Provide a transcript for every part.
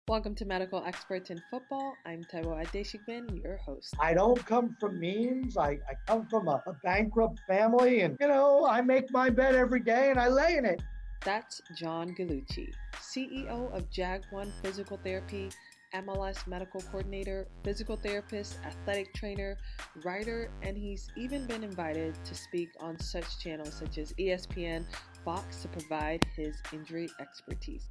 Welcome to Medical Experts in Football. I'm Taiwo Adeshigben, your host. I don't come from means. I come from a bankrupt family, and I make my bed every day and I lay in it. That's John Gallucci, CEO of JAG-ONE Physical Therapy, MLS medical coordinator, physical therapist, athletic trainer, writer, and he's even been invited to speak on such channels such as ESPN, Fox to provide his injury expertise.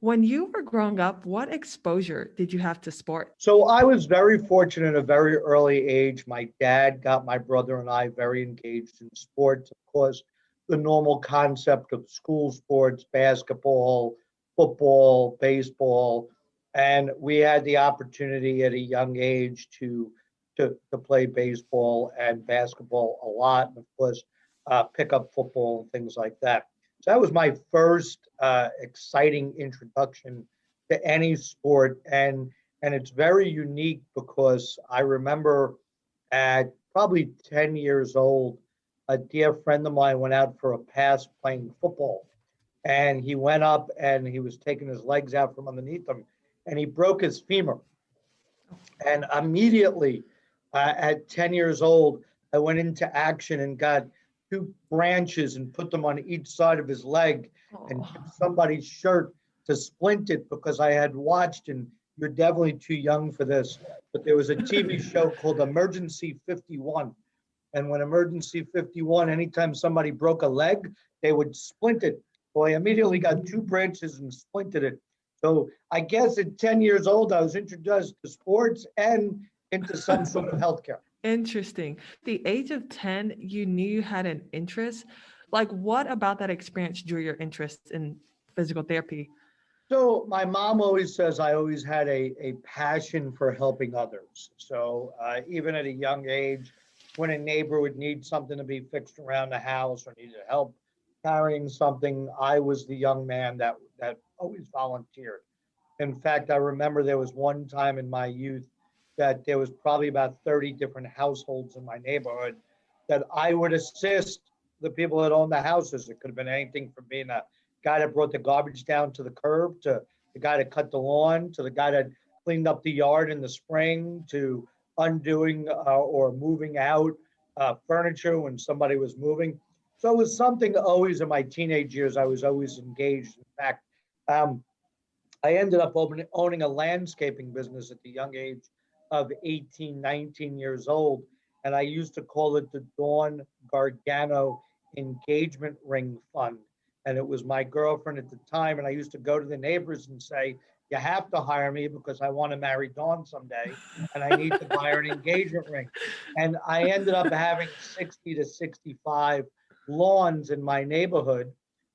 When you were growing up, what exposure did you have to sport? So I was very fortunate at a very early age. My dad got my brother and I very engaged in sports. Of course, the normal concept of school sports, basketball, football, baseball. And we had the opportunity at a young age to play baseball and basketball a lot. And of course, pick up football and things like that. So that was my first exciting introduction to any sport, and it's very unique because I remember at probably 10 years old, a dear friend of mine went out for a pass playing football, and he went up and he was taking his legs out from underneath him, and he broke his femur. And immediately, at 10 years old, I went into action and got two branches and put them on each side of his leg and took somebody's shirt to splint it because I had watched, and you're definitely too young for this, but there was a TV show called Emergency 51. And when Emergency 51, anytime somebody broke a leg, they would splint it. So I immediately got two branches and splinted it. So I guess at 10 years old, I was introduced to sports and into some sort of healthcare. Interesting. The age of 10, you knew you had an interest. Like, what about that experience drew your interest in physical therapy? So my mom always says I always had a passion for helping others. So even at a young age, when a neighbor would need something to be fixed around the house or needed help carrying something, I was the young man that always volunteered. In fact, I remember there was one time in my youth that there was probably about 30 different households in my neighborhood that I would assist the people that owned the houses. It could have been anything from being a guy that brought the garbage down to the curb, to the guy that cut the lawn, to the guy that cleaned up the yard in the spring, to undoing or moving out furniture when somebody was moving. So it was something always in my teenage years, I was always engaged. In fact, um, I ended up owning a landscaping business at the young age of 18, 19 years old. And I used to call it the Dawn Gargano Engagement Ring Fund. And it was my girlfriend at the time. And I used to go to the neighbors and say, you have to hire me because I want to marry Dawn someday and I need to buy her an engagement ring. And I ended up having 60 to 65 lawns in my neighborhood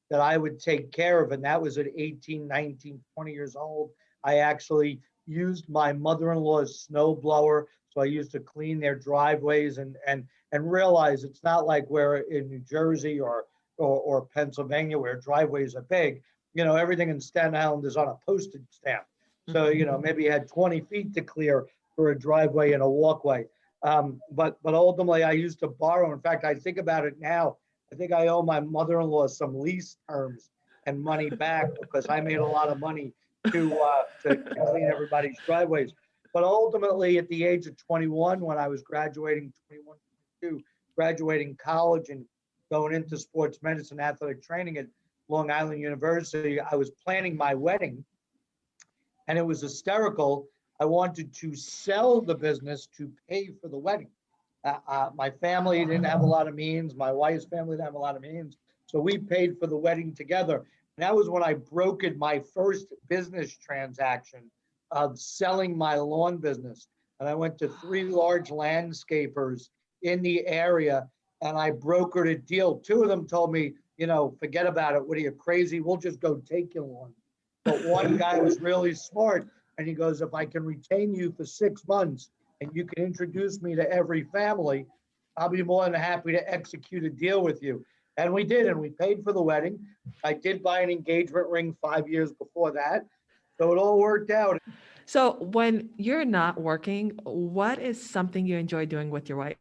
that I would take care of. And that was at 18, 19, 20 years old. I actually used my mother-in-law's snow blower. So I used to clean their driveways and realize it's not like we're in New Jersey or Pennsylvania where driveways are big. Everything in Staten Island is on a postage stamp. So, maybe you had 20 feet to clear for a driveway and a walkway. But ultimately I used to borrow. In fact, I think about it now. I think I owe my mother-in-law some lease terms and money back because I made a lot of money to clean everybody's driveways. But ultimately, at the age of 21, when I was graduating, 21, 22, graduating college and going into sports medicine, athletic training at Long Island University, I was planning my wedding, and it was hysterical. I wanted to sell the business to pay for the wedding. My family didn't have a lot of means. My wife's family didn't have a lot of means. So we paid for the wedding together. And that was when I brokered my first business transaction of selling my lawn business. And I went to 3 large landscapers in the area and I brokered a deal. 2 of them told me, forget about it. What are you, crazy? We'll just go take your lawn. But one guy was really smart. And he goes, if I can retain you for 6 months, and you can introduce me to every family, I'll be more than happy to execute a deal with you. And we did, and we paid for the wedding. I did buy an engagement ring 5 years before that. So it all worked out. So when you're not working, what is something you enjoy doing with your wife?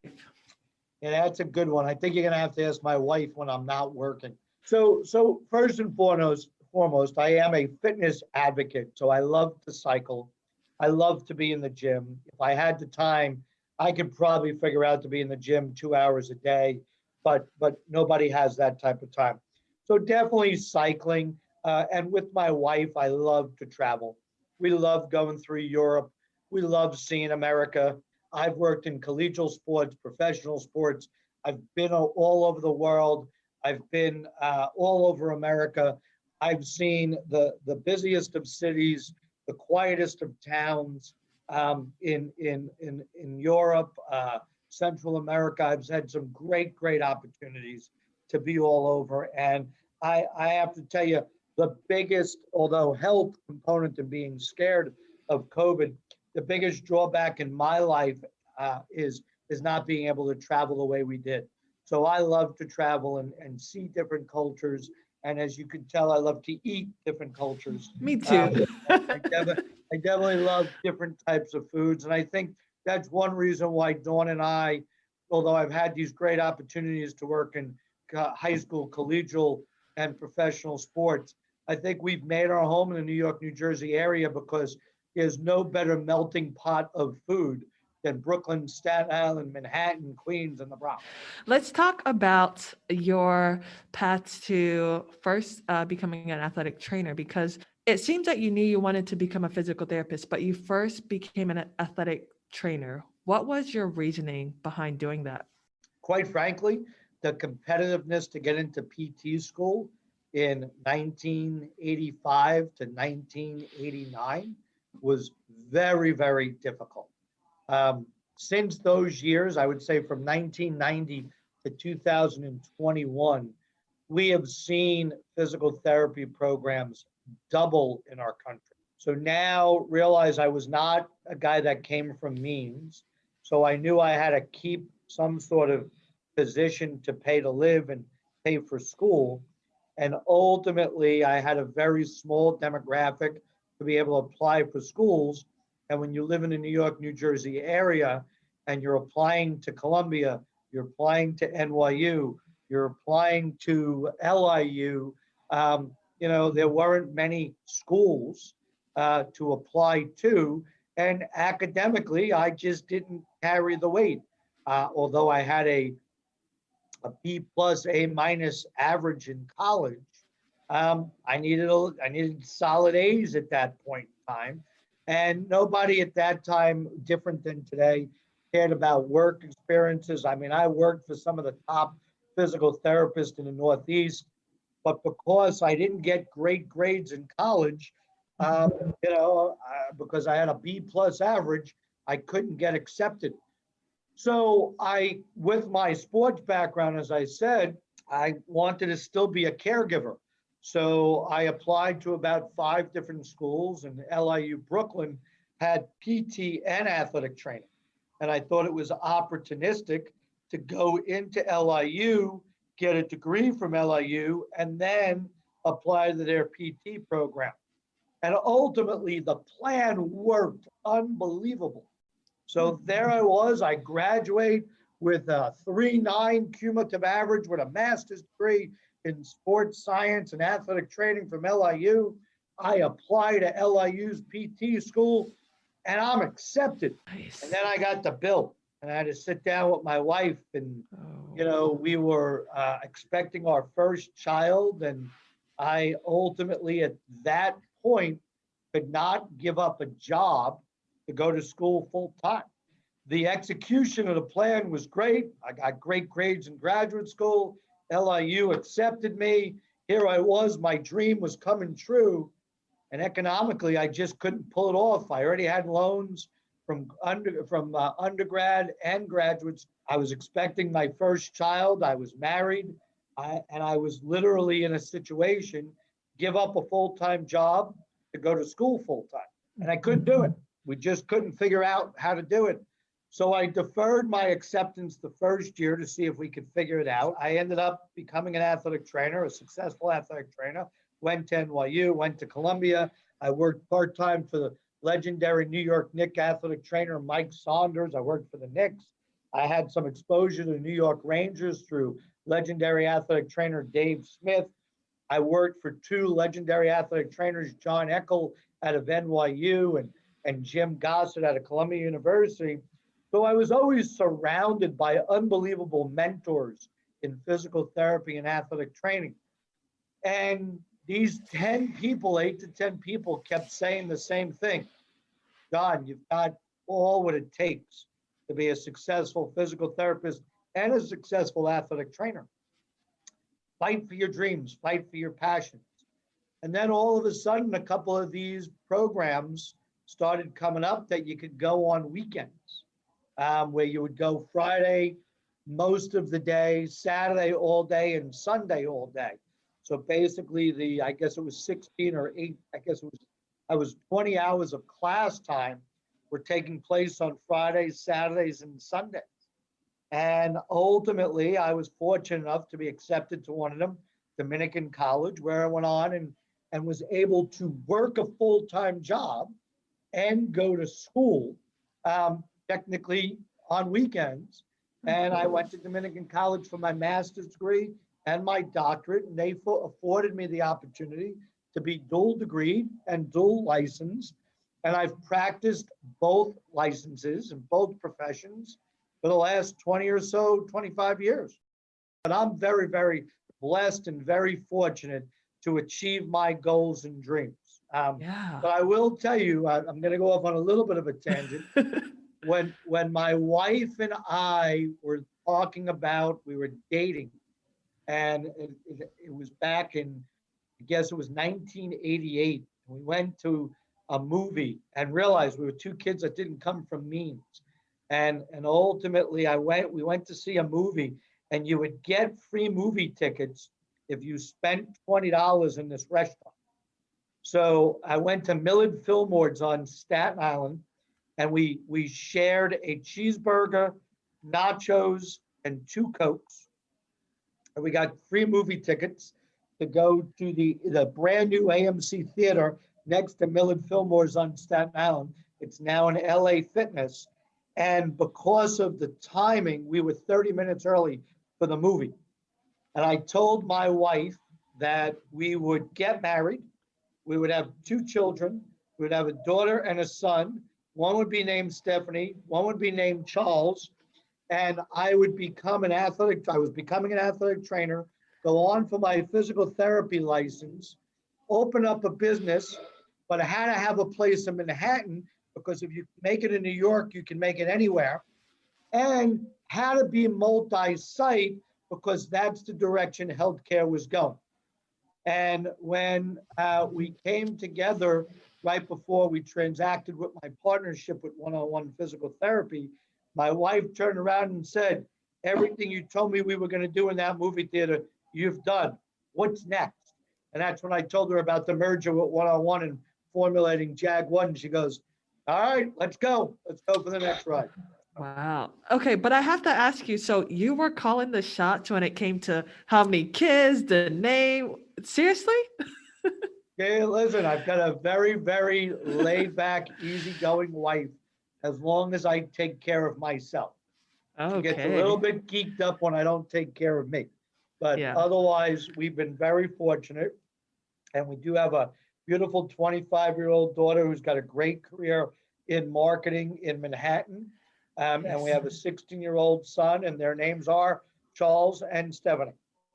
Yeah, that's a good one. I think you're going to have to ask my wife when I'm not working. So first and foremost, foremost, I am a fitness advocate. So I love to cycle. I love to be in the gym. If I had the time, I could probably figure out to be in the gym 2 hours a day, but nobody has that type of time. So definitely cycling. And with my wife, I love to travel. We love going through Europe. We love seeing America. I've worked in collegial sports, professional sports. I've been all over the world. I've been all over America. I've seen the busiest of cities, the quietest of towns in Europe, Central America. I've had some great opportunities to be all over. And I have to tell you, the biggest, although health component to being scared of COVID, the biggest drawback in my life is not being able to travel the way we did. So I love to travel and see different cultures. And as you can tell, I love to eat different cultures. Me too. I definitely love different types of foods. And I think that's one reason why Dawn and I, although I've had these great opportunities to work in high school, collegial, and professional sports, I think we've made our home in the New York, New Jersey area because there's no better melting pot of food than Brooklyn, Staten Island, Manhattan, Queens, and the Bronx. Let's talk about your path to first becoming an athletic trainer, because it seems that you knew you wanted to become a physical therapist, but you first became an athletic trainer. What was your reasoning behind doing that? Quite frankly, the competitiveness to get into PT school in 1985 to 1989 was very difficult. Since those years, I would say from 1990 to 2021, we have seen physical therapy programs double in our country. So now realize I was not a guy that came from means. So I knew I had to keep some sort of position to pay to live and pay for school. And ultimately, I had a very small demographic to be able to apply for schools. And when you live in the New York, New Jersey area, and you're applying to Columbia, you're applying to NYU, you're applying to LIU, there weren't many schools to apply to. And academically, I just didn't carry the weight. Although I had a B plus, A minus average in college, I needed solid A's at that point in time. And nobody at that time, different than today, cared about work experiences. I mean, I worked for some of the top physical therapists in the Northeast, but because I didn't get great grades in college, because I had a B plus average, I couldn't get accepted. So with my sports background, as I said, I wanted to still be a caregiver. So I applied to about 5 different schools, and LIU Brooklyn had PT and athletic training. And I thought it was opportunistic to go into LIU, get a degree from LIU, and then apply to their PT program. And ultimately, the plan worked unbelievable. So there I was, I graduate with a 3.9 cumulative average with a master's degree in sports science and athletic training from LIU. I apply to LIU's PT school and I'm accepted. Nice. And then I got the bill and I had to sit down with my wife and, we were expecting our first child. And I ultimately at that point could not give up a job to go to school full time. The execution of the plan was great. I got great grades in graduate school. LIU accepted me. Here I was, my dream was coming true. And economically, I just couldn't pull it off. I already had loans from undergrad and graduates. I was expecting my first child. I was married. And I was literally in a situation, give up a full-time job to go to school full-time. And I couldn't do it. We just couldn't figure out how to do it. So I deferred my acceptance the first year to see if we could figure it out. I ended up becoming an athletic trainer, a successful athletic trainer, went to NYU, went to Columbia. I worked part-time for the legendary New York Knicks athletic trainer, Mike Saunders. I worked for the Knicks. I had some exposure to the New York Rangers through legendary athletic trainer, Dave Smith. I worked for two legendary athletic trainers, John Eckel out of NYU and Jim Gossett out of Columbia University. So I was always surrounded by unbelievable mentors in physical therapy and athletic training. And these 10 people, 8 to 10 people, kept saying the same thing. John, you've got all what it takes to be a successful physical therapist and a successful athletic trainer. Fight for your dreams, fight for your passions. And then all of a sudden, a couple of these programs started coming up that you could go on weekends, where you would go Friday most of the day, Saturday all day, and Sunday all day. So basically, I guess it was 16 or 8, I was 20 hours of class time were taking place on Fridays, Saturdays, and Sundays. And ultimately, I was fortunate enough to be accepted to one of them, Dominican College, where I went on and was able to work a full-time job and go to school, technically on weekends. And I went to Dominican College for my master's degree and my doctorate, and they afforded me the opportunity to be dual degreed and dual licensed. And I've practiced both licenses in both professions for the last 20 or so, 25 years. But I'm very, very blessed and very fortunate to achieve my goals and dreams. But I will tell you, I'm going to go off on a little bit of a tangent. When my wife and I were talking about, we were dating, and it was back in, I guess it was 1988. We went to a movie and realized we were two kids that didn't come from means. And ultimately we went to see a movie, and you would get free movie tickets if you spent $20 in this restaurant. So I went to Millard Fillmore's on Staten Island, and we shared a cheeseburger, nachos, and 2 Cokes. And we got free movie tickets to go to the brand new AMC theater next to Millard Fillmore's on Staten Island. It's now an LA Fitness. And because of the timing, we were 30 minutes early for the movie. And I told my wife that we would get married. We would have 2 children. We would have a daughter and a son. One would be named Stephanie. One would be named Charles. And I would become I was becoming an athletic trainer, go on for my physical therapy license, open up a business, but I had to have a place in Manhattan, because if you make it in New York, you can make it anywhere. And had to be multi-site, because that's the direction healthcare was going. And when we came together right before we transacted with my partnership with one-on-one physical therapy, my wife turned around and said, everything you told me we were going to do in that movie theater, you've done. What's next? And that's when I told her about the merger with one-on-one and formulating JAG-ONE. She goes, all right, let's go. Let's go for the next ride. Wow. Okay, but I have to ask you, so you were calling the shots when it came to how many kids, the name? Seriously? Yeah, listen, I've got a very, very laid-back, easygoing wife, as long as I take care of myself. She gets a little bit geeked up when I don't take care of me. But otherwise, we've been very fortunate. And we do have a beautiful 25-year-old daughter who's got a great career in marketing in Manhattan. And we have a 16-year-old son, and their names are Charles and Stephanie.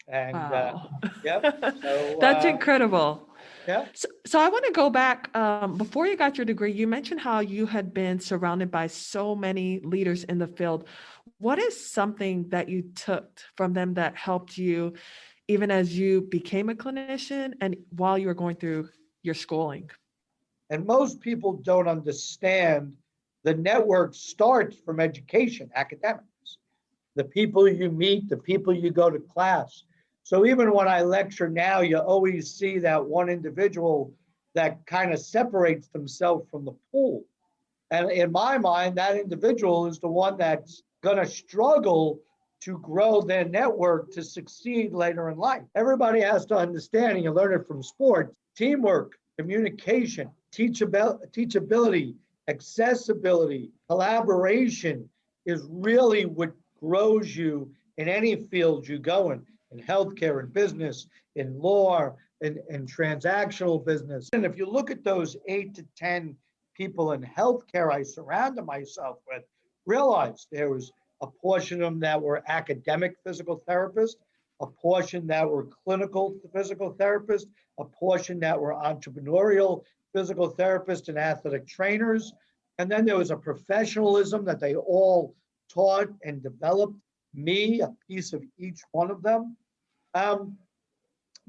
And wow. So, that's incredible. Yeah. So I want to go back, before you got your degree, you mentioned how you had been surrounded by so many leaders in the field. What is something that you took from them that helped you, even as you became a clinician and while you were going through your schooling? And most people don't understand the network starts from education, academics, the people you meet, the people you go to class. So even when I lecture now, you always see that one individual that kind of separates themselves from the pool. And in my mind, that individual is the one that's going to struggle to grow their network to succeed later in life. Everybody has to understand, and you learn it from sports, teamwork, communication, teachability, accessibility, collaboration is really what grows you in any field you go in. in healthcare, in business, in law, in transactional business. And if you look at those 8 to 10 people in healthcare I surrounded myself with, realize there was a portion of them that were academic physical therapists, a portion that were clinical physical therapists, a portion that were entrepreneurial physical therapists and athletic trainers. And then there was a professionalism that they all taught and developed me, a piece of each one of them.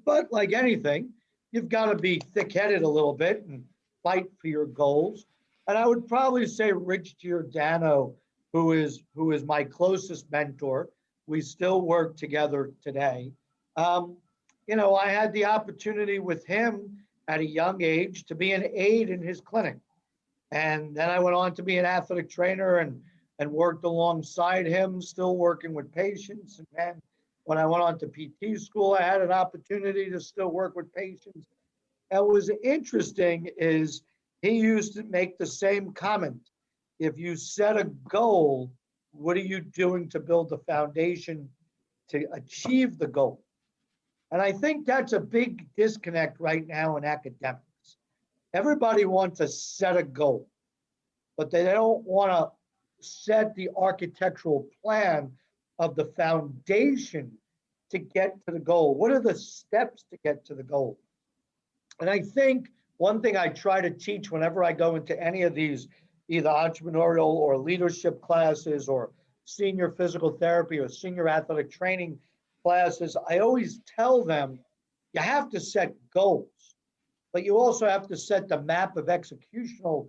But like anything, you've got to be thick-headed a little bit and fight for your goals. And I would probably say Rich Giordano, who is my closest mentor. We still work together today. I had the opportunity with him at a young age to be an aide in his clinic. And then I went on to be an athletic trainer and worked alongside him, still working with patients. And then when I went on to PT school, I had an opportunity to still work with patients. And what was interesting is he used to make the same comment. If you set a goal, what are you doing to build the foundation to achieve the goal? And I think that's a big disconnect right now in academics. Everybody wants to set a goal, but they don't want to set the architectural plan of the foundation to get to the goal. What are the steps to get to the goal? And I think one thing I try to teach whenever I go into any of these either entrepreneurial or leadership classes or senior physical therapy or senior athletic training classes, I always tell them you have to set goals, but you also have to set the map of executional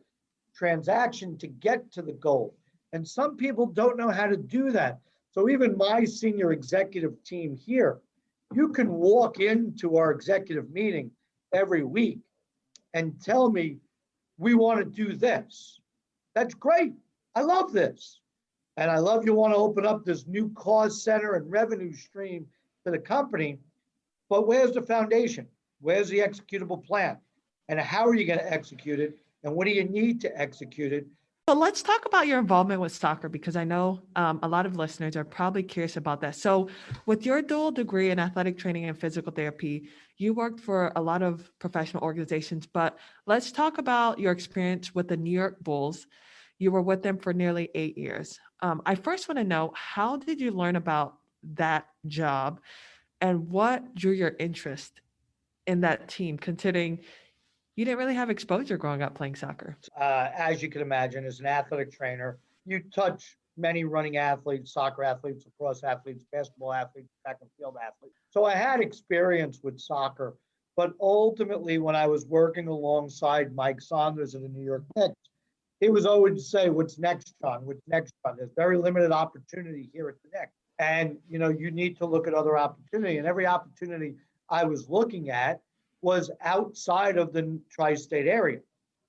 transaction to get to the goal. And some people don't know how to do that. So even my senior executive team here, you can walk into our executive meeting every week and tell me, we want to do this. That's great. I love this. And I love you want to open up this new cost center and revenue stream to the company. But where's the foundation? Where's the executable plan? And how are you going to execute it? And what do you need to execute it? So let's talk about your involvement with soccer, because I know a lot of listeners are probably curious about that. So with your dual degree in athletic training and physical therapy, you worked for a lot of professional organizations, but let's talk about your experience with the New York Bulls. You were with them for nearly 8 years. I first want to know, how did you learn about that job and what drew your interest in that team, considering you didn't really have exposure growing up playing soccer? As you can imagine, as an athletic trainer, you touch many running athletes, soccer athletes, lacrosse athletes, basketball athletes, track and field athletes. So I had experience with soccer, but ultimately when I was working alongside Mike Saunders of the New York Knicks, he was always say, what's next, John? What's next, John? There's very limited opportunity here at the Knicks. And, you need to look at other opportunity. And every opportunity I was looking at was outside of the tri-state area.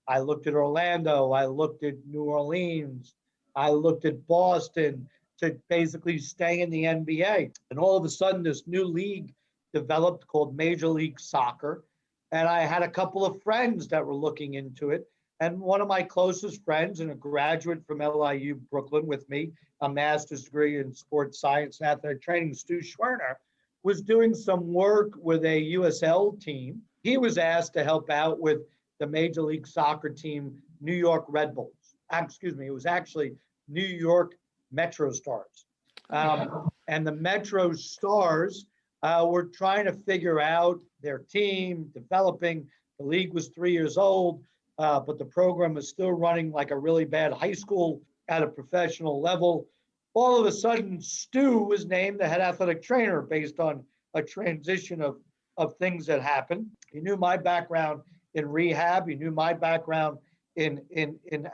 I looked at Orlando, I looked at New Orleans, I looked at Boston to basically stay in the NBA. And all of a sudden, this new league developed called Major League Soccer. And I had a couple of friends that were looking into it. And one of my closest friends and a graduate from LIU Brooklyn with me, a master's degree in sports science and athletic training, Stu Schwerner, was doing some work with a USL team. He was asked to help out with the Major League Soccer team, New York Red Bulls. Excuse me, it was actually New York Metro Stars. And the Metro Stars were trying to figure out their team, developing. The league was 3 years old, but the program was still running like a really bad high school at a professional level. All of a sudden, Stu was named the head athletic trainer based on a transition of things that happened. He knew my background in rehab. He knew my background in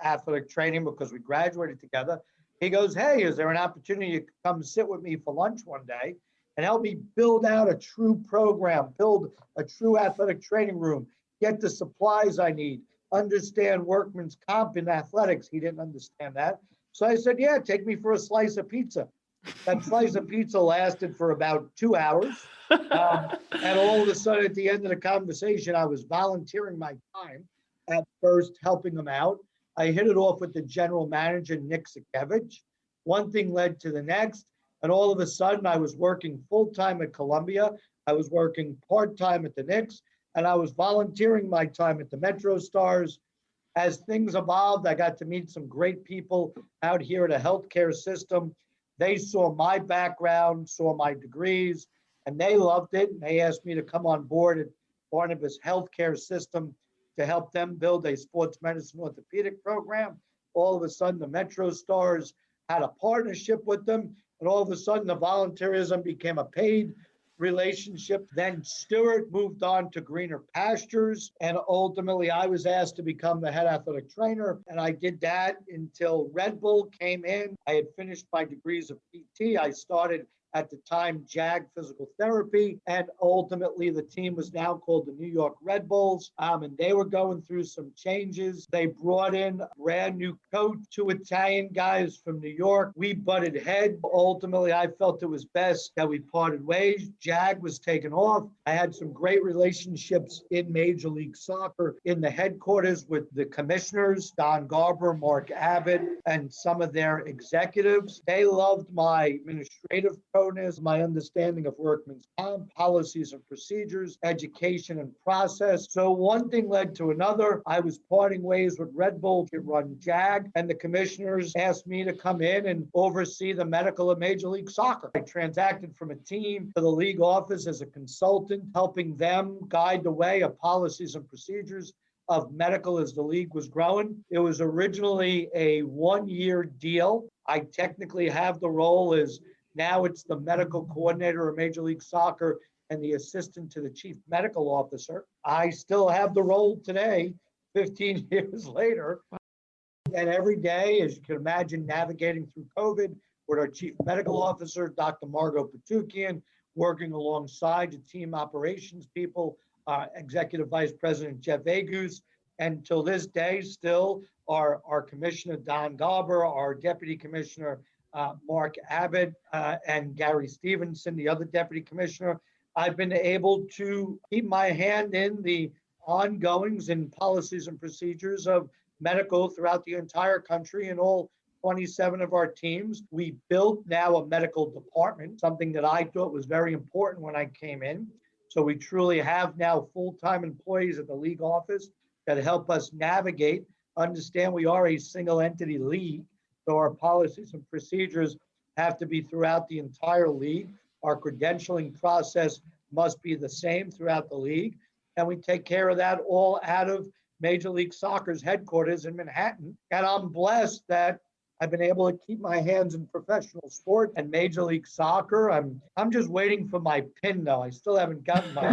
athletic training because we graduated together. He goes, hey, is there an opportunity to come sit with me for lunch one day and help me build out a true program, build a true athletic training room, get the supplies I need, understand workman's comp in athletics? He didn't understand that. So I said, yeah, take me for a slice of pizza. That slice of pizza lasted for about 2 hours. And all of a sudden, at the end of the conversation, I was volunteering my time at first, helping them out. I hit it off with the general manager, Nick Sikevich. One thing led to the next. And all of a sudden, I was working full-time at Columbia. I was working part-time at the Knicks, and I was volunteering my time at the Metro Stars. As things evolved, I got to meet some great people out here at a healthcare system. They saw my background, saw my degrees, and they loved it. And they asked me to come on board at Barnabas Healthcare System to help them build a sports medicine orthopedic program. All of a sudden, the Metro Stars had a partnership with them, and all of a sudden, the volunteerism became a paid relationship. Then Stewart moved on to greener pastures, and ultimately I was asked to become the head athletic trainer, and I did that until Red Bull came in. I had finished my degrees of PT. I started at the time JAG Physical Therapy, and ultimately the team was now called the New York Red Bulls, and they were going through some changes. They brought in a brand new coach, 2 Italian guys from New York. We butted heads. Ultimately, I felt it was best that we parted ways. JAG was taken off. I had some great relationships in Major League Soccer in the headquarters with the commissioners, Don Garber, Mark Abbott, and some of their executives. They loved my administrative proness, my understanding of workman's comp, policies and procedures, education and process. So one thing led to another. I was parting ways with Red Bull to run JAG, and the commissioners asked me to come in and oversee the medical of Major League Soccer. I transacted from a team to the league office as a consultant, helping them guide the way of policies and procedures of medical as the league was growing. It was originally a 1-year deal. I technically have the role as now it's the medical coordinator of Major League Soccer and the assistant to the chief medical officer. I still have the role today, 15 years later. And every day, as you can imagine, navigating through COVID with our chief medical officer, Dr. Margot Patukian, working alongside the team operations people, Executive Vice President Jeff Agus, and till this day, still our Commissioner Don Garber, our Deputy Commissioner Mark Abbott, and Gary Stevenson, the other Deputy Commissioner. I've been able to keep my hand in the ongoings and policies and procedures of medical throughout the entire country and all 27 of our teams. We built now a medical department, something that I thought was very important when I came in. So we truly have now full-time employees at the league office that help us navigate, understand we are a single entity league. So our policies and procedures have to be throughout the entire league. Our credentialing process must be the same throughout the league. And we take care of that all out of Major League Soccer's headquarters in Manhattan. And I'm blessed that I've been able to keep my hands in professional sport and Major League Soccer. I'm just waiting for my pin, though. I still haven't gotten my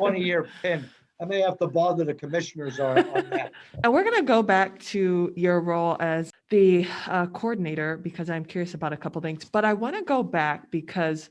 20-year pin. I may have to bother the commissioners on that. And we're going to go back to your role as the coordinator because I'm curious about a couple things. But I want to go back because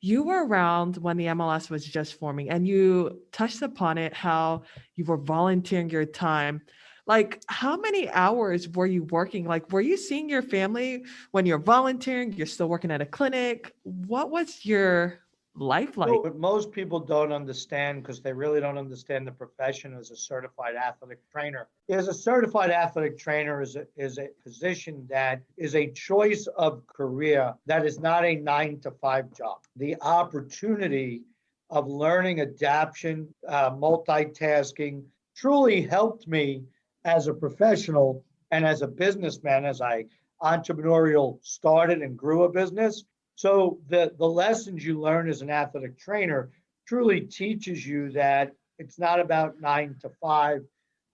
you were around when the MLS was just forming, and you touched upon it, how you were volunteering your time. Like, how many hours were you working? Like, were you seeing your family when you're volunteering? You're still working at a clinic? What was your life like? So what most people don't understand, because they really don't understand the profession as a certified athletic trainer, is a certified athletic trainer is a position that is a choice of career that is not a 9-to-5 job. The opportunity of learning adaptation, multitasking truly helped me as a professional and as a businessman, as I entrepreneurial started and grew a business. So the lessons you learn as an athletic trainer truly teaches you that it's not about 9 to 5.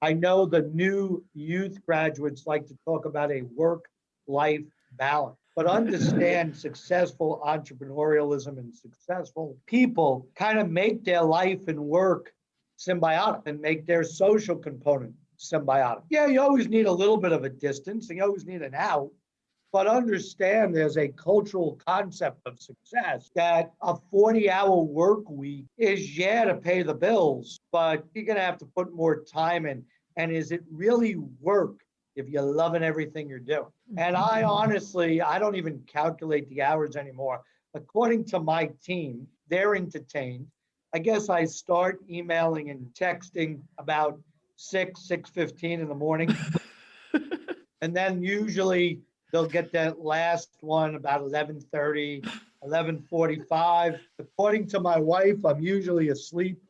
I know the new youth graduates like to talk about a work-life balance, but understand successful entrepreneurialism and successful people kind of make their life and work symbiotic and make their social component symbiotic. Yeah, you always need a little bit of a distance and you always need an out. But understand there's a cultural concept of success that a 40-hour work week is, to pay the bills, but you're going to have to put more time in. And is it really work if you're loving everything you're doing? And I honestly, I don't even calculate the hours anymore. According to my team, they're entertained. I guess I start emailing and texting about 6:15 in the morning. And then usually they'll get that last one about 11:30, 11:45. According to my wife, I'm usually asleep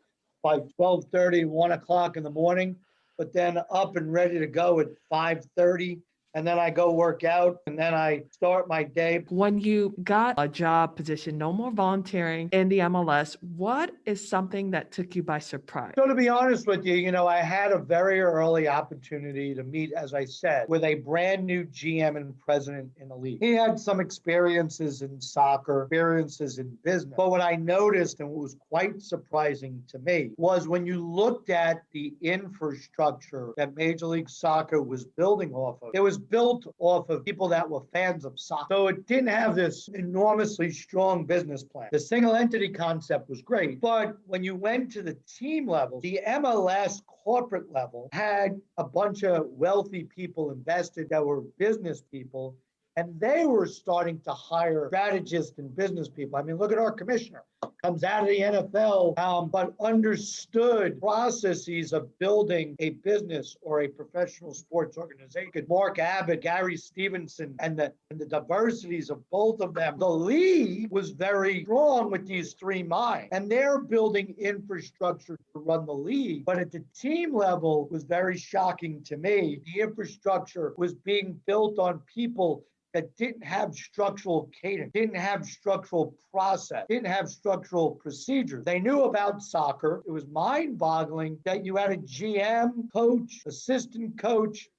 by 12:30, 1 o'clock in the morning, but then up and ready to go at 5:30. And then I go work out, and then I start my day. When you got a job position, no more volunteering in the MLS, what is something that took you by surprise? So to be honest with you, I had a very early opportunity to meet, as I said, with a brand new GM and president in the league. He had some experiences in soccer, experiences in business. But what I noticed, and what was quite surprising to me, was when you looked at the infrastructure that Major League Soccer was building off of, it was built off of people that were fans of soccer. So it didn't have this enormously strong business plan. The single entity concept was great, but when you went to the team level, the MLS corporate level had a bunch of wealthy people invested that were business people, and they were starting to hire strategists and business people. I mean, look at our commissioner. Comes out of the NFL, but understood processes of building a business or a professional sports organization. Mark Abbott, Gary Stevenson, and the diversities of both of them. The league was very strong with these three minds, and they're building infrastructure to run the league. But at the team level, it was very shocking to me. The infrastructure was being built on people that didn't have structural cadence, didn't have structural process, didn't have structural procedures. They knew about soccer. It was mind-boggling that you had a GM, coach, assistant coach,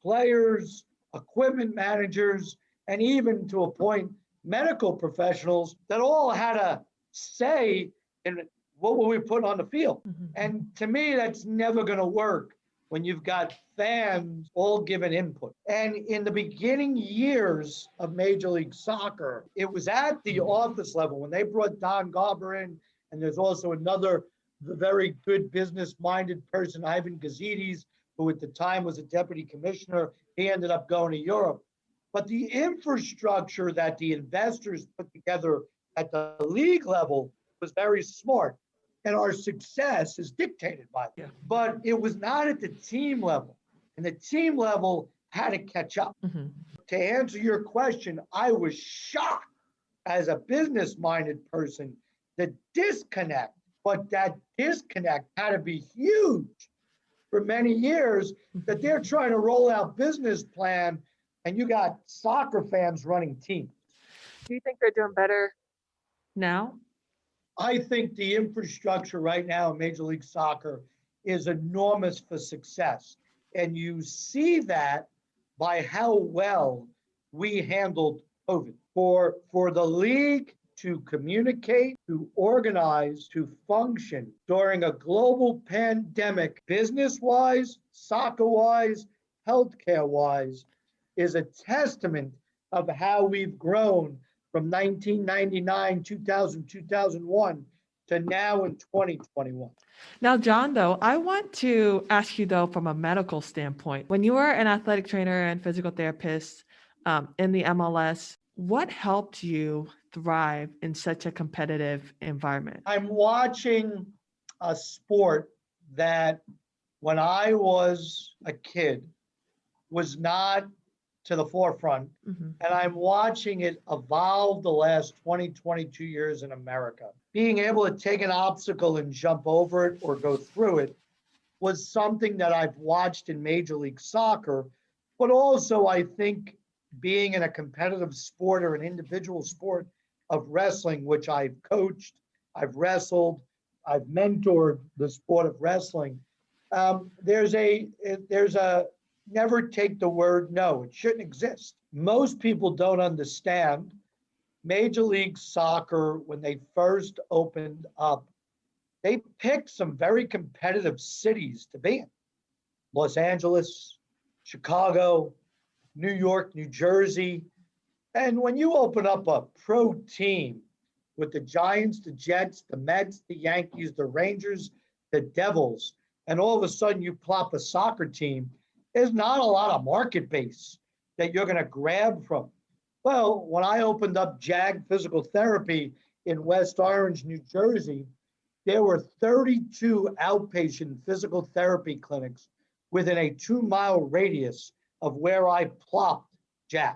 players, equipment managers, and even to a point, medical professionals that all had a say in what were we putting on the field. Mhm. And to me, that's never going to work when you've got fans all giving input. And in the beginning years of Major League Soccer, it was at the office level when they brought Don Garber in, and there's also another very good business-minded person, Ivan Gazidis, who at the time was a deputy commissioner. He ended up going to Europe. But the infrastructure that the investors put together at the league level was very smart. And our success is dictated by that. Yeah. But it was not at the team level. And the team level had to catch up. Mhm. To answer your question, I was shocked as a business-minded person, the disconnect, but that disconnect had to be huge for many years, that they're trying to roll out business plan, and you got soccer fans running teams. Do you think they're doing better now? I think the infrastructure right now in Major League Soccer is enormous for success. And you see that by how well we handled COVID. For the league to communicate, to organize, to function during a global pandemic, business-wise, soccer-wise, healthcare-wise, is a testament of how we've grown from 1999, 2000, 2001 to now in 2021. Now, John, though, I want to ask you, though, from a medical standpoint, when you were an athletic trainer and physical therapist in the MLS, what helped you thrive in such a competitive environment? I'm watching a sport that when I was a kid was not to the forefront. Mhm. And I'm watching it evolve the last 20, 22 years in America. Being able to take an obstacle and jump over it or go through it was something that I've watched in Major League Soccer, but also I think being in a competitive sport or an individual sport of wrestling, which I've coached, I've wrestled, I've mentored the sport of wrestling. There's a never take the word no. It shouldn't exist. Most people don't understand Major League Soccer, when they first opened up, they picked some very competitive cities to be in. Los Angeles, Chicago, New York, New Jersey. And when you open up a pro team with the Giants, the Jets, the Mets, the Yankees, the Rangers, the Devils, and all of a sudden you plop a soccer team, there's not a lot of market base that you're going to grab from. Well, when I opened up JAG Physical Therapy in West Orange, New Jersey, there were 32 outpatient physical therapy clinics within a 2-mile radius of where I plopped JAG.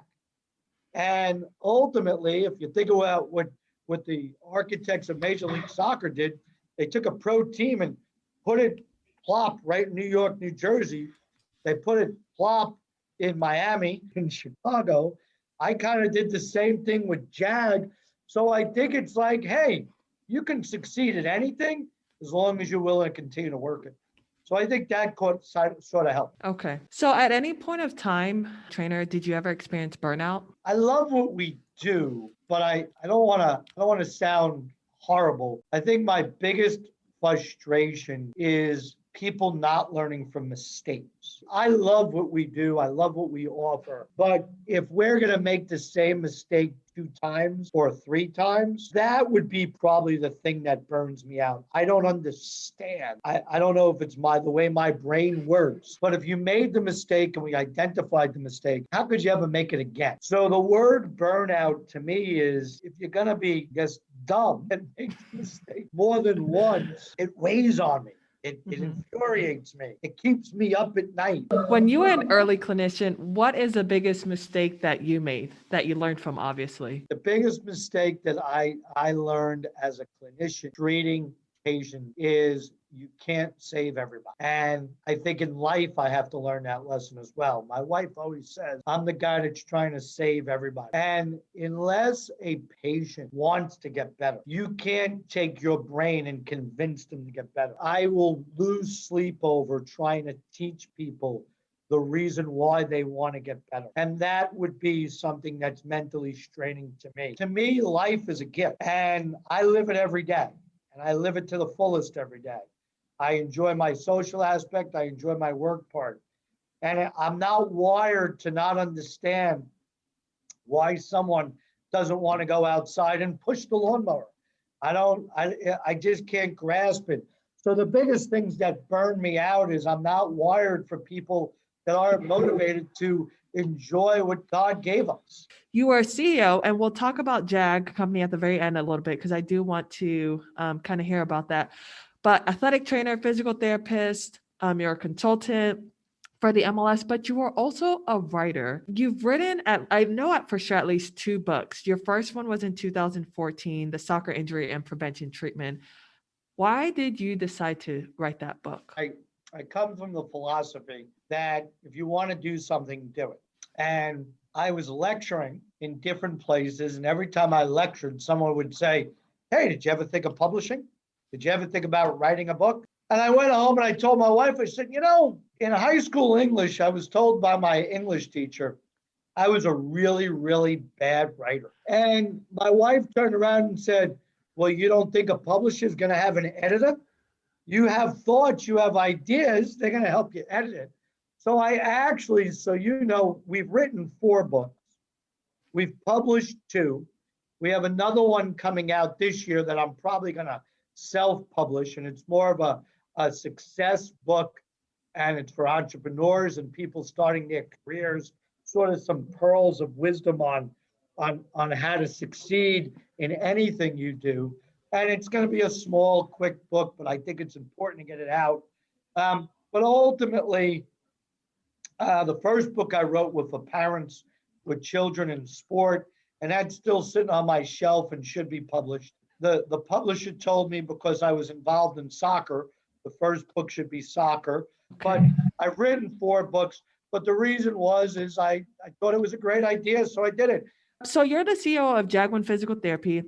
And ultimately, if you think about what what the architects of Major League Soccer did. They took a pro team and put it plop right in New York, New Jersey. They put it plop in Miami, in Chicago. I kind of did the same thing with JAG. So I think it's like, hey, you can succeed at anything as long as you're willing to continue to work it. So I think that sort of helped. Okay. So at any point of time, trainer, did you ever experience burnout? I love what we do, but I don't want to sound horrible. I think my biggest frustration is people not learning from mistakes. I love what we do. I love what we offer. But if we're going to make the same mistake 2 times or 3 times, that would be probably the thing that burns me out. I don't understand. I don't know if it's the way my brain works, but if you made the mistake and we identified the mistake, how could you ever make it again? So the word burnout to me is, if you're going to be, dumb and make the mistake more than once, it weighs on me. It infuriates me. It keeps me up at night. When you were an early clinician, what is the biggest mistake that you made that you learned from, obviously? The biggest mistake that I learned as a clinician treating patients is you can't save everybody. And I think in life, I have to learn that lesson as well. My wife always says, I'm the guy that's trying to save everybody. And unless a patient wants to get better, you can't take your brain and convince them to get better. I will lose sleep over trying to teach people the reason why they want to get better. And that would be something that's mentally straining to me. To me, life is a gift, and I live it every day. And I live it to the fullest every day. I enjoy my social aspect. I enjoy my work part. And I'm not wired to not understand why someone doesn't want to go outside and push the lawnmower. I just can't grasp it. So the biggest things that burn me out is I'm not wired for people that aren't motivated to enjoy what God gave us. You are CEO, and we'll talk about JAG company at the very end a little bit, because I do want to kind of hear about that. But athletic trainer, physical therapist, you're a consultant for the MLS, but you are also a writer. You've written for sure at least 2 books. Your first one was in 2014, The Soccer Injury and Prevention Treatment. Why did you decide to write that book? I come from the philosophy that if you want to do something, do it. And I was lecturing in different places, and every time I lectured, someone would say, hey, did you ever think of publishing? Did you ever think about writing a book? And I went home and I told my wife, I said, in high school English, I was told by my English teacher, I was a really, really bad writer. And my wife turned around and said, well, you don't think a publisher is going to have an editor? You have thoughts, you have ideas, they're going to help you edit it. So we've written 4 books. We've published 2. We have another one coming out this year that I'm probably going to self-publish, and it's more of a success book, and it's for entrepreneurs and people starting their careers, sort of some pearls of wisdom on how to succeed in anything you do. And it's going to be a small, quick book, but I think it's important to get it out. But ultimately, the first book I wrote was for parents with children in sport, and that's still sitting on my shelf and should be published. The publisher told me, because I was involved in soccer, the first book should be soccer. But I've written 4 books, but the reason is I thought it was a great idea, so I did it. So you're the CEO of JAG-ONE Physical Therapy,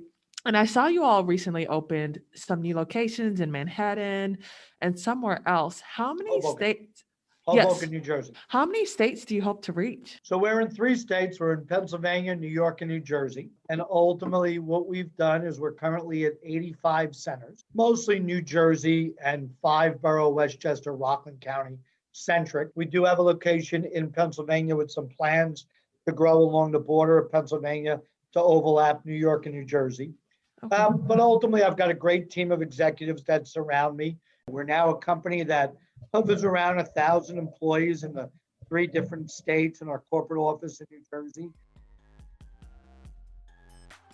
and I saw you all recently opened some new locations in Manhattan and somewhere else. How many states? Hoboken, New Jersey. How many states do you hope to reach? So we're in 3 states. We're in Pennsylvania, New York, and New Jersey. And ultimately, what we've done is we're currently at 85 centers, mostly New Jersey and 5-borough Westchester, Rockland County centric. We do have a location in Pennsylvania with some plans to grow along the border of Pennsylvania to overlap New York and New Jersey. Okay. But ultimately, I've got a great team of executives that surround me. We're now a company that hovers around 1,000 employees in the 3 different states and our corporate office in New Jersey.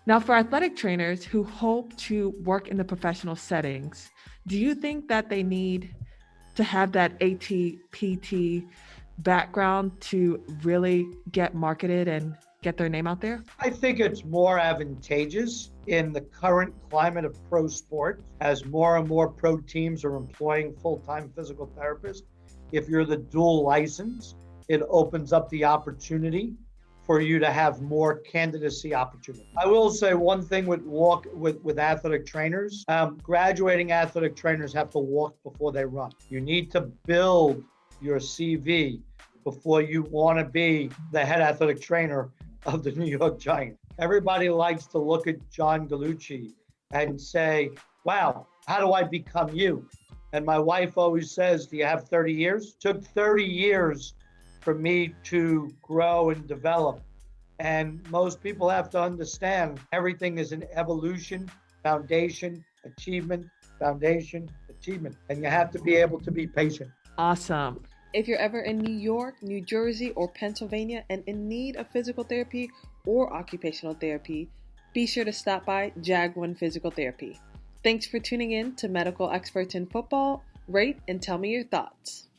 Now, for athletic trainers who hope to work in the professional settings, do you think that they need to have that ATPT background to really get marketed and get their name out there? I think it's more advantageous in the current climate of pro sport as more and more pro teams are employing full-time physical therapists. If you're the dual license, it opens up the opportunity for you to have more candidacy opportunity. I will say one thing with athletic trainers, graduating athletic trainers have to walk before they run. You need to build your CV before you want to be the head athletic trainer of the New York Giants. Everybody likes to look at John Gallucci and say, wow, how do I become you? And my wife always says, do you have 30 years? It took 30 years for me to grow and develop. And most people have to understand everything is an evolution, foundation, achievement, foundation, achievement. And you have to be able to be patient. Awesome. If you're ever in New York, New Jersey, or Pennsylvania and in need of physical therapy or occupational therapy, be sure to stop by JAG-ONE Physical Therapy. Thanks for tuning in to Medical Experts in Football. Rate and tell me your thoughts.